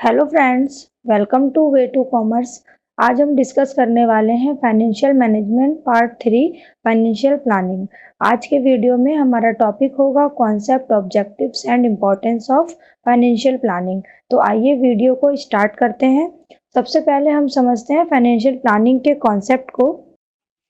Hello friends, welcome to way to commerce. आज हम discuss करने वाले हैं financial management part 3 financial planning. आज के वीडियो में हमारा टॉपिक होगा concept, objectives and importance of financial planning. तो आइए वीडियो को स्टार्ट करते हैं। सबसे पहले हम समझते हैं फाइनेंशियल प्लानिंग के कॉन्सेप्ट को।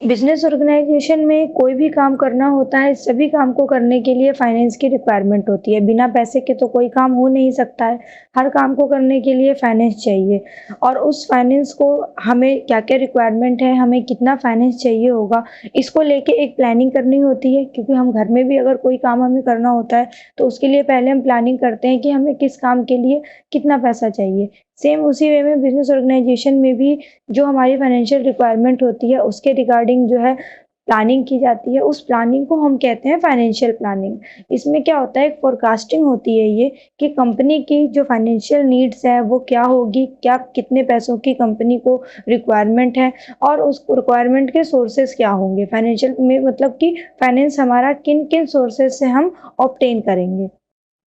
बिजनेस ऑर्गेनाइजेशन में कोई भी काम करना होता है, सभी काम को करने के लिए फाइनेंस की रिक्वायरमेंट होती है। बिना पैसे के तो कोई काम हो नहीं सकता है। हर काम को करने के लिए फाइनेंस चाहिए और उस फाइनेंस को हमें क्या क्या रिक्वायरमेंट है, हमें कितना फाइनेंस चाहिए होगा, इसको लेके एक प्लानिंग करनी होती है। क्योंकि हम घर में भी अगर कोई काम हमें करना होता है तो उसके लिए पहले हम प्लानिंग करते हैं कि हमें किस काम के लिए कितना पैसा चाहिए। सेम उसी वे में बिजनेस ऑर्गेनाइजेशन में भी जो हमारी फाइनेंशियल रिक्वायरमेंट होती है उसके रिगार्डिंग जो है प्लानिंग की जाती है। उस प्लानिंग को हम कहते हैं फाइनेंशियल प्लानिंग। इसमें क्या होता है, एक फोरकास्टिंग होती है ये कि कंपनी की जो फाइनेंशियल नीड्स है वो क्या होगी, क्या कितने पैसों की कंपनी को रिक्वायरमेंट है और उस रिक्वायरमेंट के सोर्सेज क्या होंगे। फाइनेंशियल में मतलब कि फाइनेंस हमारा किन किन सोर्सेज से हम ऑब्टेन करेंगे।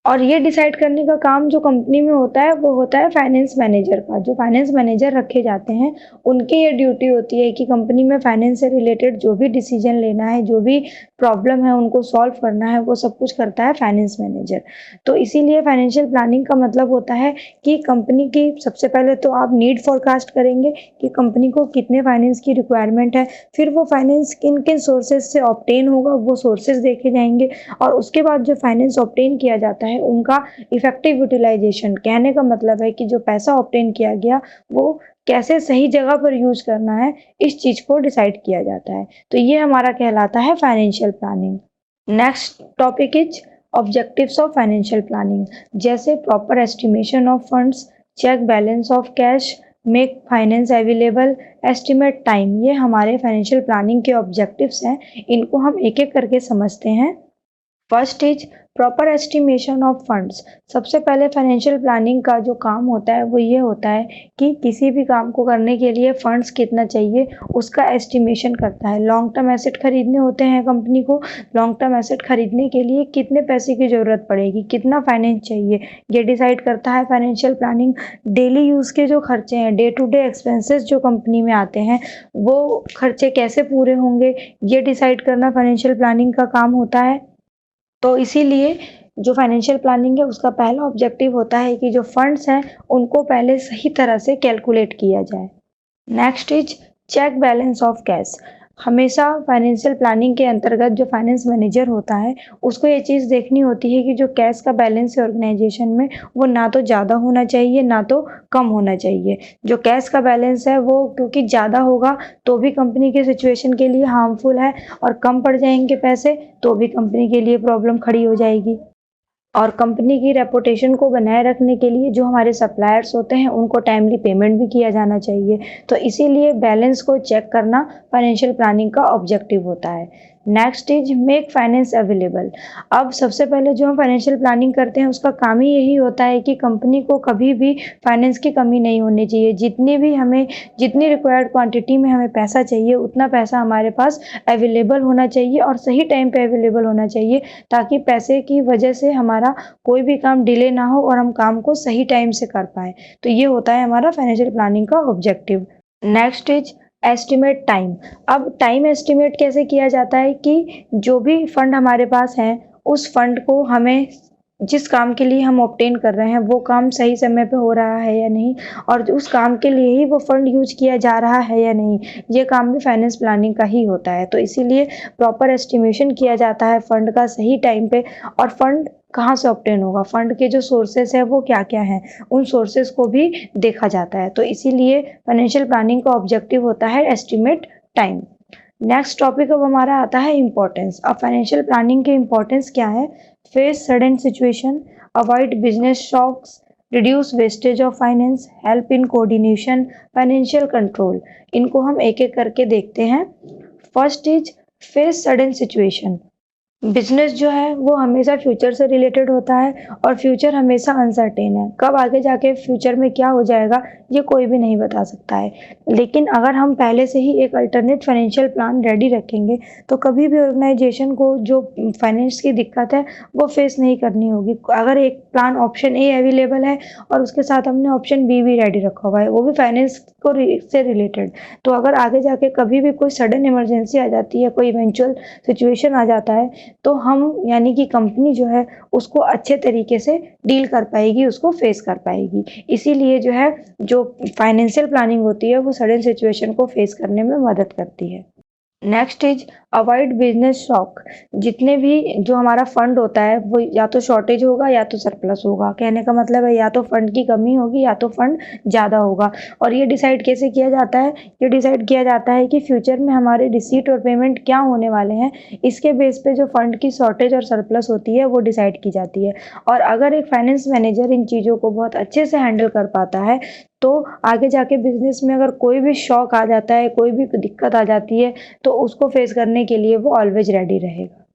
और ये डिसाइड करने का काम जो कंपनी में होता है वो होता है फाइनेंस मैनेजर का। जो फाइनेंस मैनेजर रखे जाते हैं उनकी ये ड्यूटी होती है कि कंपनी में फाइनेंस से रिलेटेड जो भी डिसीजन लेना है, जो भी प्रॉब्लम है उनको सॉल्व करना है, वो सब कुछ करता है फाइनेंस मैनेजर। तो इसीलिए फाइनेंशियल प्लानिंग का मतलब होता है कि कंपनी की सबसे पहले तो आप नीड फोरकास्ट करेंगे कि कंपनी को कितने फाइनेंस की रिक्वायरमेंट है, फिर वो फाइनेंस किन किन सोर्सेज से ऑब्टेन होगा वो सोर्सेज देखे जाएंगे और उसके बाद जो फाइनेंस ऑब्टेन किया जाता है उनका इफेक्टिव यूटिलाइजेशन। कहने का मतलब है कि जो पैसा ऑब्टेन किया गया वो कैसे सही जगह पर यूज करना है, इस चीज को डिसाइड किया जाता है। तो ये हमारा कहलाता है financial planning. Next topic is objectives of financial planning, जैसे proper estimation of funds, check balance of cash, make finance available, estimate time. ये हमारे फाइनेंशियल प्लानिंग के ऑब्जेक्टिव्स हैं। इनको हम एक एक करके समझते हैं। First is proper estimation of funds. सबसे पहले फाइनेंशियल प्लानिंग का जो काम होता है वो ये होता है कि किसी भी काम को करने के लिए फंड्स कितना चाहिए उसका एस्टिमेशन करता है। लॉन्ग टर्म एसेट खरीदने होते हैं कंपनी को, लॉन्ग टर्म एसेट खरीदने के लिए कितने पैसे की ज़रूरत पड़ेगी, कितना फाइनेंस चाहिए, ये डिसाइड करता है फाइनेंशियल प्लानिंग। डेली यूज़ के जो खर्चे हैं, डे टू डे एक्सपेंसेस जो कंपनी में आते हैं वो खर्चे कैसे पूरे होंगे, ये डिसाइड करना फाइनेंशियल प्लानिंग का काम होता है। तो इसीलिए जो फाइनेंशियल प्लानिंग है उसका पहला ऑब्जेक्टिव होता है कि जो फंड्स हैं उनको पहले सही तरह से कैलकुलेट किया जाए। Next is check balance of cash. हमेशा फाइनेंशियल प्लानिंग के अंतर्गत जो फाइनेंस मैनेजर होता है उसको ये चीज़ देखनी होती है कि जो कैश का बैलेंस है ऑर्गेनाइजेशन में वो ना तो ज़्यादा होना चाहिए ना तो कम होना चाहिए। जो कैश का बैलेंस है वो क्योंकि ज़्यादा होगा तो भी कंपनी के सिचुएशन के लिए हार्मफुल है और कम पड़ जाएंगे पैसे तो भी कंपनी के लिए प्रॉब्लम खड़ी हो जाएगी। और कंपनी की रेपुटेशन को बनाए रखने के लिए जो हमारे सप्लायर्स होते हैं उनको टाइमली पेमेंट भी किया जाना चाहिए। तो इसीलिए बैलेंस को चेक करना फाइनेंशियल प्लानिंग का ऑब्जेक्टिव होता है। Next is make finance available. अब सबसे पहले जो हम फाइनेंशियल प्लानिंग करते हैं उसका काम ही यही होता है कि कंपनी को कभी भी फाइनेंस की कमी नहीं होनी चाहिए। जितनी रिक्वायर्ड क्वांटिटी में हमें पैसा चाहिए उतना पैसा हमारे पास अवेलेबल होना चाहिए और सही टाइम पे अवेलेबल होना चाहिए, ताकि पैसे की वजह से हमारा कोई भी काम डिले ना हो और हम काम को सही टाइम से कर पाएँ। तो ये होता है हमारा फाइनेंशियल प्लानिंग का objective. Next is estimate time. अब टाइम एस्टिमेट कैसे किया जाता है कि जो भी फंड हमारे पास हैं उस फंड को हमें जिस काम के लिए हम ऑब्टेन कर रहे हैं वो काम सही समय पे हो रहा है या नहीं और उस काम के लिए ही वो फंड यूज किया जा रहा है या नहीं, ये काम भी फाइनेंस प्लानिंग का ही होता है। तो इसीलिए प्रॉपर एस्टिमेशन किया जाता है फंड का सही टाइम पे। और फंड कहाँ से ऑब्टेन होगा, फंड के जो सोर्सेस है वो क्या क्या हैं, उन सोर्सेस को भी देखा जाता है। तो इसीलिए फाइनेंशियल प्लानिंग का ऑब्जेक्टिव होता है एस्टिमेट टाइम। नेक्स्ट टॉपिक अब हमारा आता है इम्पोर्टेंस। अब फाइनेंशियल प्लानिंग के इम्पोर्टेंस क्या है? Face sudden situation, avoid business shocks, reduce wastage of finance, help in coordination, financial control. इनको हम एक एक करके देखते हैं। First is face sudden situation. Business जो है वो हमेशा फ्यूचर से रिलेटेड होता है और फ्यूचर हमेशा अनसर्टेन है। कब आगे जाके फ्यूचर में क्या हो जाएगा ये कोई भी नहीं बता सकता है। लेकिन अगर हम पहले से ही एक अल्टरनेट फाइनेंशियल प्लान रेडी रखेंगे तो कभी भी ऑर्गेनाइजेशन को जो फाइनेंस की दिक्कत है वो फेस नहीं करनी होगी। अगर एक प्लान ऑप्शन ए अवेलेबल है और उसके साथ हमने ऑप्शन बी भी रेडी रखा हुआ है, वो भी फाइनेंस को से रिलेटेड, तो अगर आगे जाके कभी भी कोई सडन इमरजेंसी आ जाती है, कोई इवेंचुअल सिचुएशन आ जाता है, तो हम यानी कि कंपनी जो है उसको अच्छे तरीके से डील कर पाएगी, उसको फेस कर पाएगी। इसीलिए जो है जो फाइनेंशियल प्लानिंग होती है वो सडन सिचुएशन को फेस करने में मदद करती है। Next is avoid business shock. जितने भी जो हमारा फंड होता है वो या तो शॉर्टेज होगा या तो सरप्लस होगा। कहने का मतलब है या तो फंड की कमी होगी या तो फंड ज़्यादा होगा। और ये डिसाइड कैसे किया जाता है? ये डिसाइड किया जाता है कि फ्यूचर में हमारे रिसीट और पेमेंट क्या होने वाले हैं, इसके बेस पे जो फंड की शॉर्टेज और सरप्लस होती है वो डिसाइड की जाती है। और अगर एक फाइनेंस मैनेजर इन चीज़ों को बहुत अच्छे से हैंडल कर पाता है तो आगे जाके बिजनेस में अगर कोई भी शॉक आ जाता है, कोई भी दिक्कत आ जाती है, तो उसको फेस करने के लिए वो ऑलवेज रेडी रहेगा।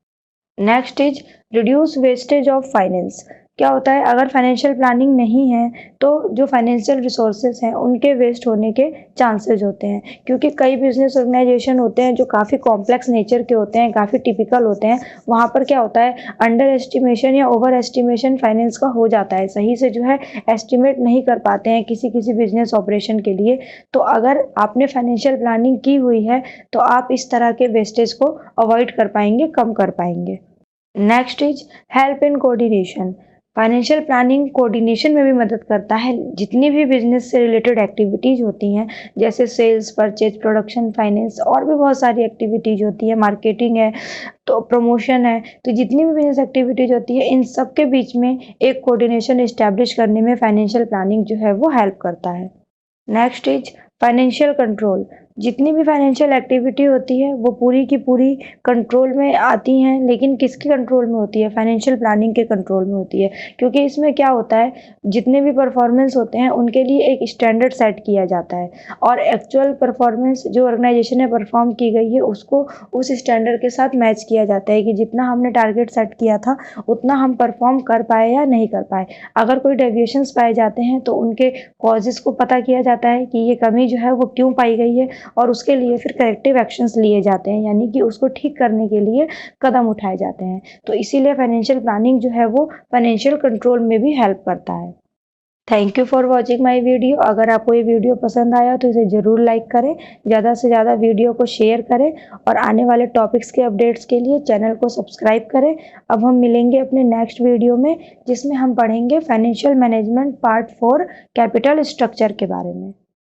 Next is reduce wastage of finance. क्या होता है अगर फाइनेंशियल प्लानिंग नहीं है तो जो फाइनेंशियल रिसोर्सेज हैं उनके वेस्ट होने के चांसेस होते हैं, क्योंकि कई बिजनेस ऑर्गेनाइजेशन होते हैं जो काफ़ी कॉम्प्लेक्स नेचर के होते हैं, काफ़ी टिपिकल होते हैं। वहाँ पर क्या होता है अंडर एस्टिमेशन या ओवर एस्टिमेशन फाइनेंस का हो जाता है, सही से जो है एस्टिमेट नहीं कर पाते हैं किसी किसी बिजनेस ऑपरेशन के लिए। तो अगर आपने फाइनेंशियल प्लानिंग की हुई है तो आप इस तरह के वेस्टेज को अवॉइड कर पाएंगे, कम कर पाएंगे। Next is help in coordination. Financial planning coordination में भी मदद करता है। जितनी भी बिजनेस से रिलेटेड एक्टिविटीज़ होती हैं जैसे सेल्स, परचेज, प्रोडक्शन, फाइनेंस और भी बहुत सारी एक्टिविटीज़ होती है, मार्केटिंग है, तो प्रमोशन है, तो जितनी भी बिजनेस एक्टिविटीज़ होती है इन सब के बीच में एक कोऑर्डिनेशन इस्टेब्लिश करने में फाइनेंशियल प्लानिंग जो है वो हेल्प करता है। Next is financial control. जितनी भी फाइनेंशियल एक्टिविटी होती है वो पूरी की पूरी कंट्रोल में आती हैं, लेकिन किसके कंट्रोल में होती है? फाइनेंशियल प्लानिंग के कंट्रोल में होती है। क्योंकि इसमें क्या होता है जितने भी परफॉर्मेंस होते हैं उनके लिए एक स्टैंडर्ड सेट किया जाता है और एक्चुअल परफॉर्मेंस जो ऑर्गेनाइजेशन ने परफॉर्म की गई है उसको उस स्टैंडर्ड के साथ मैच किया जाता है कि जितना हमने टारगेट सेट किया था उतना हम परफॉर्म कर पाए या नहीं कर पाए। अगर कोई डेविएशंस पाए जाते हैं तो उनके कॉजेस को पता किया जाता है कि ये कमी जो है वो क्यों पाई गई है और उसके लिए फिर करेक्टिव एक्शंस लिए जाते हैं, यानी कि उसको ठीक करने के लिए कदम उठाए जाते हैं। तो इसीलिए फाइनेंशियल प्लानिंग जो है वो फाइनेंशियल कंट्रोल में भी हेल्प करता है। Thank you for watching my video. अगर आपको ये वीडियो पसंद आया तो इसे ज़रूर लाइक करें, ज़्यादा से ज़्यादा वीडियो को शेयर करें और आने वाले टॉपिक्स के अपडेट्स के लिए चैनल को सब्सक्राइब करें। अब हम मिलेंगे अपने नेक्स्ट वीडियो में जिसमें हम पढ़ेंगे financial management part 4 capital structure के बारे में।